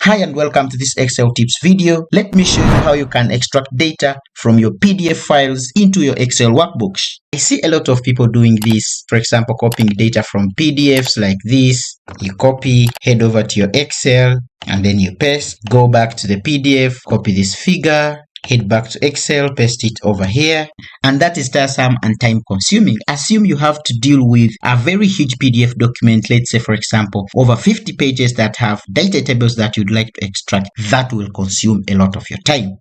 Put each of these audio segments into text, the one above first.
Hi and welcome to this Excel tips video. Let me show you how you can extract data from your PDF files into your Excel workbooks. I see a lot of people doing this, for example, copying data from PDFs like this. You copy, head over to your Excel, and then you paste, go back to the PDF, copy this figure, head back to Excel, paste it over here, and that is tiresome and time consuming. Assume you have to deal with a very huge PDF document, let's say for example over 50 pages that have data tables that you'd like to extract. That will consume a lot of your time.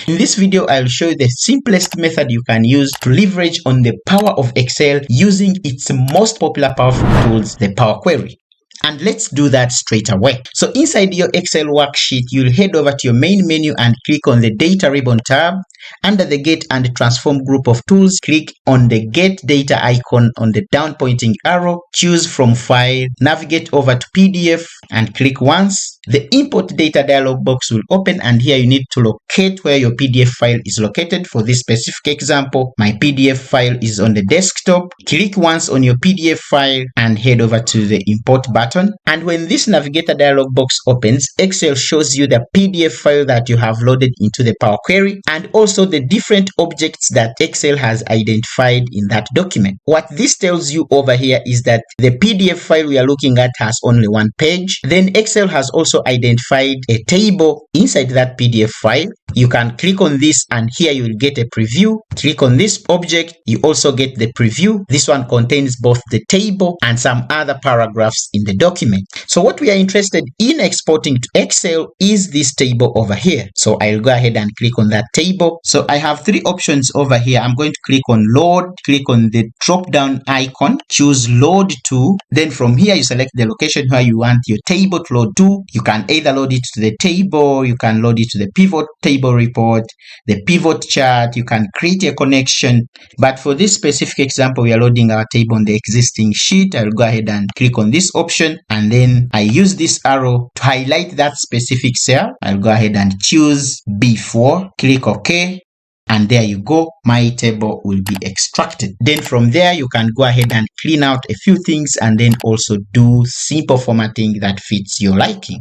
In this video, I'll show you the simplest method you can use to leverage on the power of Excel using its most popular powerful tools, the Power Query. And let's do that straight away. So inside your Excel worksheet, you'll head over to your main menu and click on the Data ribbon tab. Under the Get and Transform group of tools, click on the Get Data icon on the down pointing arrow, choose from File, navigate over to PDF and click once. The Import Data dialog box will open, and here you need to locate where your PDF file is located. For this specific example, my PDF file is on the desktop. Click once on your PDF file and head over to the Import button. And when this Navigator dialog box opens, Excel shows you the PDF file that you have loaded into the Power Query and also the different objects that Excel has identified in that document. What this tells you over here is that the PDF file we are looking at has only one page. Then Excel has also identified a table inside that PDF file. You can click on this and here you will get a preview. Click on this object, you also get the preview. This one contains both the table and some other paragraphs in the document. So what we are interested in exporting to Excel is this table over here. So I'll go ahead and click on that table. So I have three options over here. I'm going to click on Load, click on the drop down icon, choose Load to. Then from here you select the location where you want your table to load to. You can either load it to the table, you can load it to the pivot table report, the pivot chart, you can create a connection. But for this specific example, we are loading our table on the existing sheet. I'll go ahead and click on this option, and then I use this arrow to highlight that specific cell. I'll go ahead and choose B4, click OK. And there you go, my table will be extracted. Then from there, you can go ahead and clean out a few things and then also do simple formatting that fits your liking.